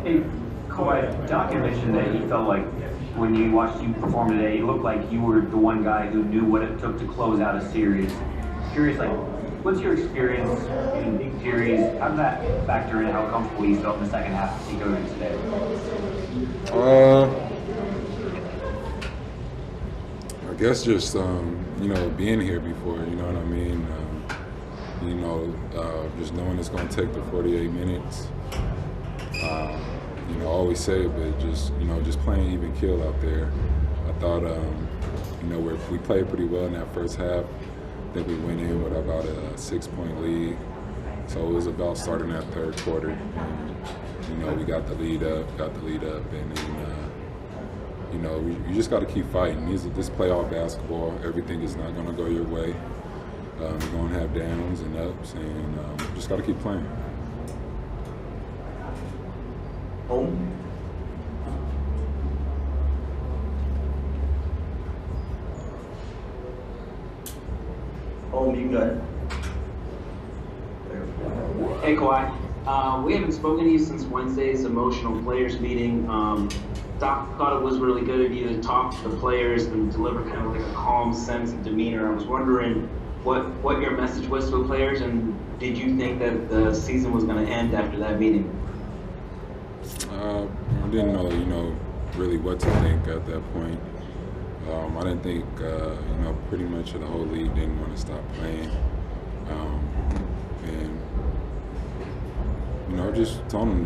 Hey, Kawhi, Doc had mentioned that he felt like when he watched you perform today, it looked like you were the one guy who knew what it took to close out a series. Curious, like, what's your experience in big series? How did that factor in how comfortable you felt in the second half of Chico today? I guess just being here before, you know what I mean. Just knowing it's going to take the 48 minutes. I always say it, but just playing even keel out there. I thought, we played pretty well in that first half. I think we went in with about a 6-point lead. So it was about starting that third quarter. And, we got the lead up, and then, you just got to keep fighting. This playoff basketball, everything is not going to go your way. You're going to have downs and ups, and just got to keep playing. Home. You can go ahead. Hey Kawhi, we haven't spoken to you since Wednesday's emotional players meeting. Doc thought it was really good of you to talk to the players and deliver kind of like a calm sense of demeanor. I was wondering what your message was to the players, and did you think that the season was going to end after that meeting? I didn't know, really what to think at that point. I didn't think, pretty much the whole league didn't want to stop playing. Just told them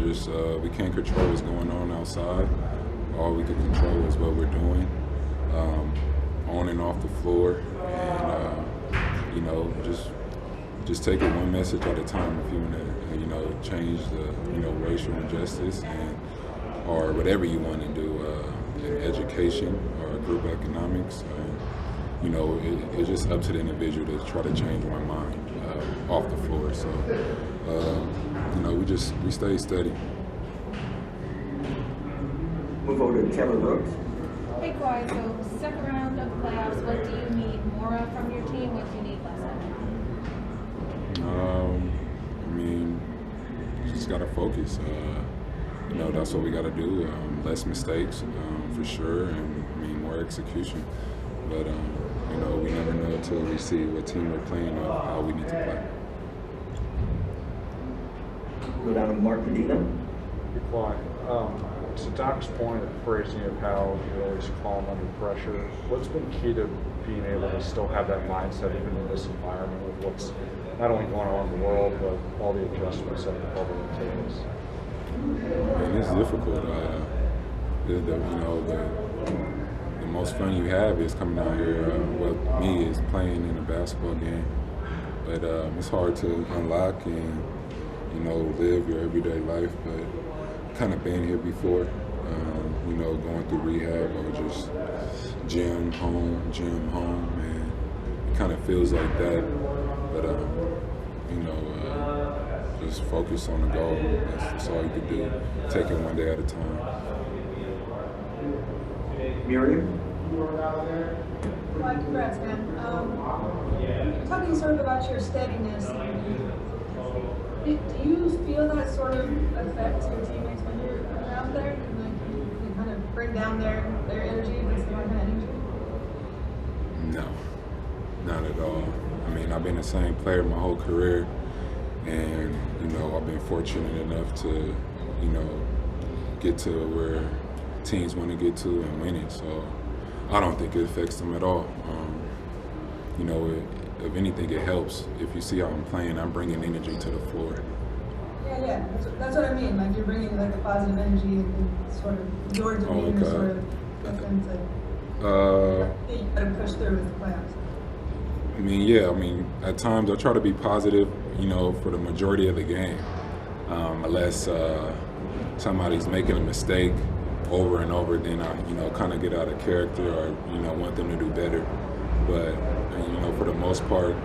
we can't control what's going on outside. All we can control is what we're doing on and off the floor. And, just take it one message at a time. If you want to, change the, racial injustice or whatever you want to do in education or group economics. It's just up to the individual to try to change my mind off the floor. So, we stay steady. Move over to Kevin Brooks. Hey Kawhi, so second round of playoffs, what do you need more of from your team? What do you need less of? Just gotta focus. That's what we gotta do. Less mistakes, for sure, and more execution. But we never know until we see what team we're playing or how we need to play. Go down to Mark Medina. Good Kawhi. To Doc's point of phrasing of how you're always calm under pressure, what's been key to being able to still have that mindset even in this environment with what's not only going on in the world, but all the adjustments that the bubble entails? It's difficult. The most fun you have is coming out here. With me is playing in a basketball game, but it's hard to unlock and live your everyday life. But kind of been here before, going through rehab or just gym home, and it kind of feels like that. But just focus on the goal. That's all you can do. Take it one day at a time. Miriam. Congrats, man. Talking sort of about your steadiness, do you feel that sort of affects your teammates when you're out there? You kind of bring down their energy against their own energy? No, not at all. I've been the same player my whole career, and I've been fortunate enough to get to where teams want to get to and win it. So I don't think it affects them at all. If anything, it helps. If you see how I'm playing, I'm bringing energy to the floor. Yeah. That's what I mean. Like you're bringing like a positive energy and sort of your demeanor sort of gets them to you gotta push through with the playoffs. At times I try to be positive, for the majority of the game, unless somebody's making a mistake over and over, then I, kind of get out of character or, want them to do better. But, for the most part,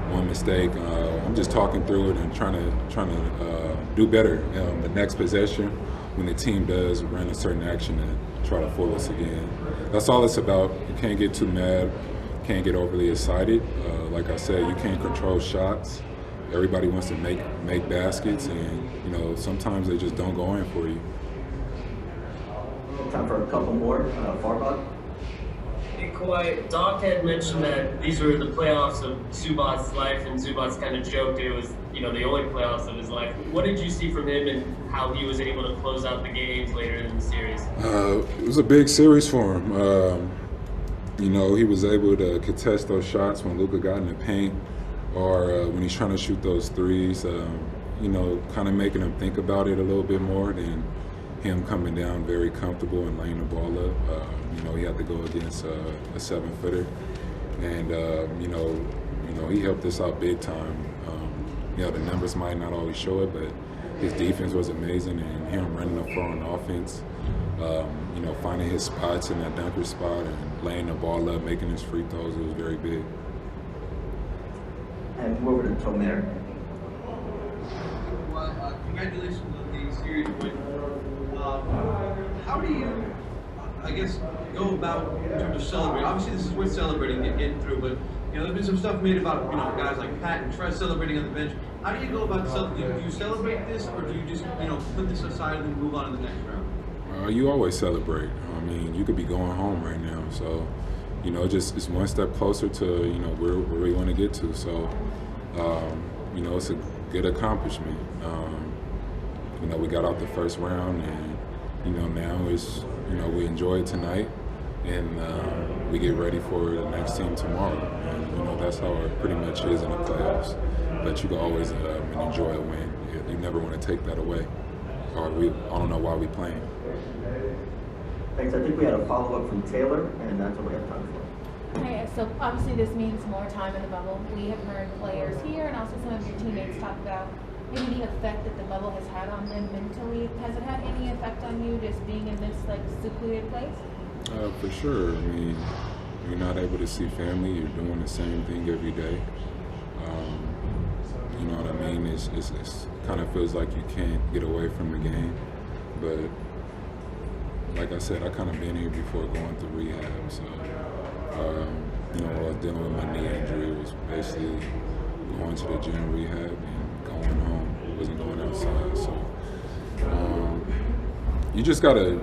one mistake, I'm just talking through it and trying to do better. The next possession, when the team does run a certain action, and try to fool us again. That's all it's about. You can't get too mad, can't get overly excited. Like I said, you can't control shots. Everybody wants to make baskets, and sometimes they just don't go in for you. Time for a couple more. Farbod. Hey Kawhi, Doc had mentioned that these were the playoffs of Zubac's life, and Zubac's kind of joked it was, the only playoffs of his life. What did you see from him and how he was able to close out the games later in the series? It was a big series for him. He was able to contest those shots when Luka got in the paint, or when he's trying to shoot those threes. Kind of making him think about it a little bit more than him coming down very comfortable and laying the ball up. He had to go against a 7-footer, and he helped us out big time. The numbers might not always show it, but his defense was amazing, and him running the floor on offense, finding his spots in that dunker spot and laying the ball up, making his free throws, it was very big. And move over to Tomer. Well, congratulations on the series win. How do you, go about in terms of celebrating? Obviously, this is worth celebrating and getting through, but there's been some stuff made about guys like Pat and Trez celebrating on the bench. How do you go about celebrating? Do you celebrate this, or do you just put this aside and then move on to the next round? You always celebrate. You could be going home right now, so it's one step closer to where we want to get to. So it's a good accomplishment. We got out the first round, and now it's we enjoy it tonight, and we get ready for the next team tomorrow. And that's how it pretty much is in the playoffs. But you can always enjoy a win. You never want to take that away. Or I don't know why we playing. Thanks. I think we had a follow-up from Taylor, and that's what we have time for. Okay, so obviously this means more time in the bubble. We have heard players here and also some of your teammates talk about maybe the effect that the bubble has had on them mentally. Has it had any effect on you just being in this secluded place? For sure. You're not able to see family. You're doing the same thing every day. You know what I mean? It's kind of feels like you can't get away from the game. But like I said, I kind of been here before going through rehab. So, while dealing with my knee injury, it was basically going to the gym rehab and going home. It wasn't going outside. So, you just gotta.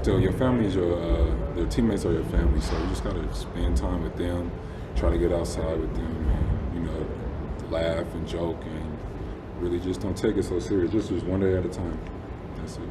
Your family's their teammates are your family. So you just gotta spend time with them, try to get outside with them, and laugh and joke, and really just don't take it so serious. Just one day at a time. That's it.